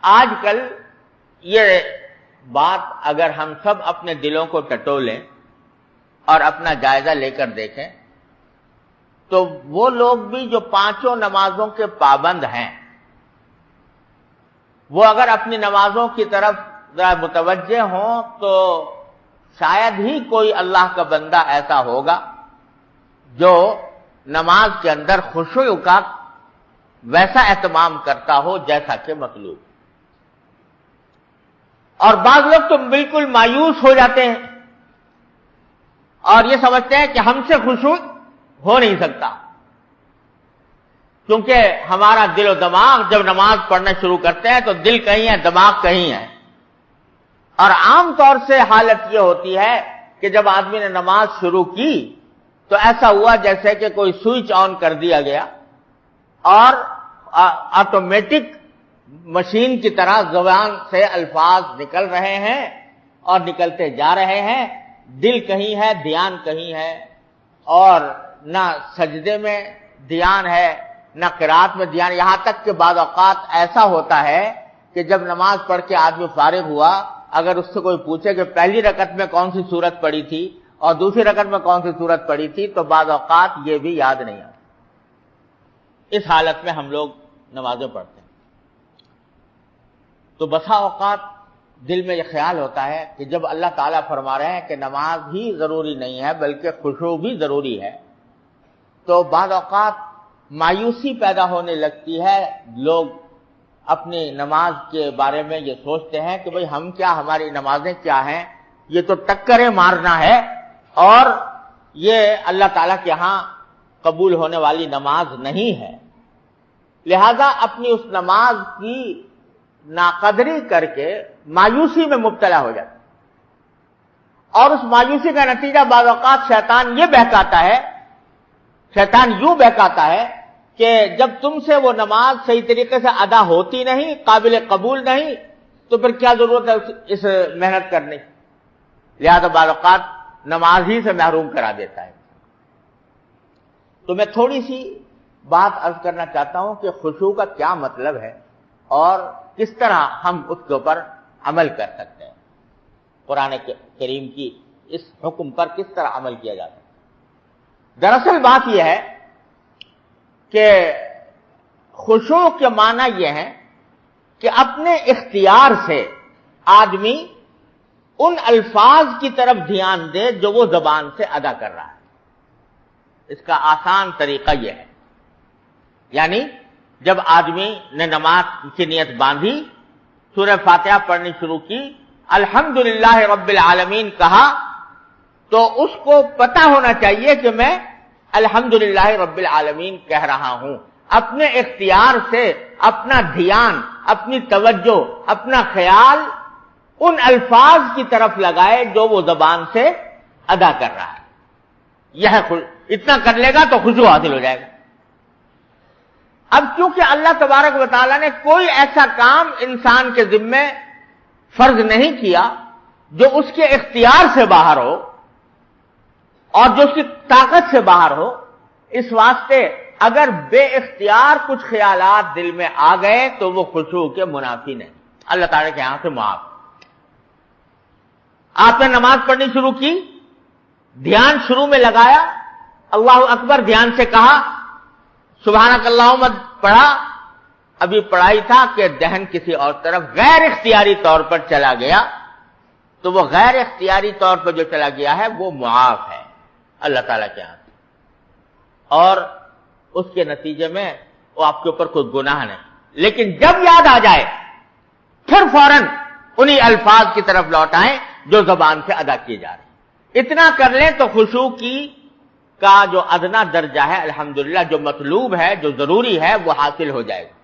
آج کل یہ بات اگر ہم سب اپنے دلوں کو ٹٹولیں اور اپنا جائزہ لے کر دیکھیں تو وہ لوگ بھی جو 5 نمازوں کے پابند ہیں وہ اگر اپنی نمازوں کی طرف ذرا متوجہ ہوں تو شاید ہی کوئی اللہ کا بندہ ایسا ہوگا جو نماز کے اندر خشوع کا ویسا اہتمام کرتا ہو جیسا کہ مطلوب. اور بعض لوگ تو بالکل مایوس ہو جاتے ہیں اور یہ سمجھتے ہیں کہ ہم سے خشوع ہو نہیں سکتا کیونکہ ہمارا دل و دماغ جب نماز پڑھنا شروع کرتے ہیں تو دل کہیں ہے دماغ کہیں ہے. اور عام طور سے حالت یہ ہوتی ہے کہ جب آدمی نے نماز شروع کی تو ایسا ہوا جیسے کہ کوئی سوئچ آن کر دیا گیا اور آٹومیٹک مشین کی طرح زبان سے الفاظ نکل رہے ہیں اور نکلتے جا رہے ہیں. دل کہیں ہے دھیان کہیں ہے اور نہ سجدے میں دھیان ہے نہ قرات میں دھیان. یہاں تک کہ بعض اوقات ایسا ہوتا ہے کہ جب نماز پڑھ کے آدمی فارغ ہوا اگر اس سے کوئی پوچھے کہ پہلی رکعت میں کون سی سورت پڑھی تھی اور دوسری رکعت میں کون سی سورت پڑھی تھی تو بعض اوقات یہ بھی یاد نہیں آتا. اس حالت میں ہم لوگ نمازیں پڑھتے ہیں تو بسا اوقات دل میں یہ خیال ہوتا ہے کہ جب اللہ تعالیٰ فرما رہے ہیں کہ نماز ہی ضروری نہیں ہے بلکہ خشوع بھی ضروری ہے تو بعض اوقات مایوسی پیدا ہونے لگتی ہے. لوگ اپنی نماز کے بارے میں یہ سوچتے ہیں کہ بھئی ہم کیا, ہماری نمازیں کیا ہیں, یہ تو ٹکریں مارنا ہے اور یہ اللہ تعالیٰ کے ہاں قبول ہونے والی نماز نہیں ہے. لہذا اپنی اس نماز کی ناقدری کر کے مایوسی میں مبتلا ہو جاتا اور اس مایوسی کا نتیجہ بعض اوقات شیطان یہ بہکاتا ہے, شیطان یوں بہکاتا ہے کہ جب تم سے وہ نماز صحیح طریقے سے ادا ہوتی نہیں, قابل قبول نہیں, تو پھر کیا ضرورت ہے اس محنت کرنے کی. لہذا بعض اوقات نماز ہی سے محروم کرا دیتا ہے. تو میں تھوڑی سی بات عرض کرنا چاہتا ہوں کہ خشوع کا کیا مطلب ہے اور کس طرح ہم اس کے اوپر عمل کر سکتے ہیں, قرآن کریم کی اس حکم پر کس طرح عمل کیا جاتا ہے. دراصل بات یہ ہے کہ خشوع کے معنی یہ ہے کہ اپنے اختیار سے آدمی ان الفاظ کی طرف دھیان دے جو وہ زبان سے ادا کر رہا ہے. اس کا آسان طریقہ یہ ہے, یعنی جب آدمی نے نماز کی نیت باندھی, سورہ فاتحہ پڑھنی شروع کی, الحمدللہ رب العالمین کہا, تو اس کو پتہ ہونا چاہیے کہ میں الحمدللہ رب العالمین کہہ رہا ہوں. اپنے اختیار سے اپنا دھیان, اپنی توجہ, اپنا خیال ان الفاظ کی طرف لگائے جو وہ زبان سے ادا کر رہا ہے. یہ اتنا کر لے گا تو خشوع حاصل ہو جائے گا. اب کیونکہ اللہ تبارک و تعالیٰ نے کوئی ایسا کام انسان کے ذمے فرض نہیں کیا جو اس کے اختیار سے باہر ہو اور جو اس کی طاقت سے باہر ہو, اس واسطے اگر بے اختیار کچھ خیالات دل میں آ گئے تو وہ خشوع کے منافی نہیں, اللہ تعالیٰ کے یہاں سے معاف. آپ نے نماز پڑھنی شروع کی, دھیان شروع میں لگایا, اللہ اکبر دھیان سے کہا, سبحانک اللہم پڑھا, ابھی پڑھائی تھا کہ ذہن کسی اور طرف غیر اختیاری طور پر چلا گیا, تو وہ غیر اختیاری طور پر جو چلا گیا ہے وہ معاف ہے اللہ تعالیٰ کے ہاں. اور اس کے نتیجے میں وہ آپ کے اوپر کوئی گناہ نہیں. لیکن جب یاد آ جائے پھر فوراً انہی الفاظ کی طرف لوٹائیں جو زبان سے ادا کیے جا رہے ہیں. اتنا کر لیں تو خشوع کی کا جو ادنا درجہ ہے الحمدللہ جو مطلوب ہے, جو ضروری ہے, وہ حاصل ہو جائے گا.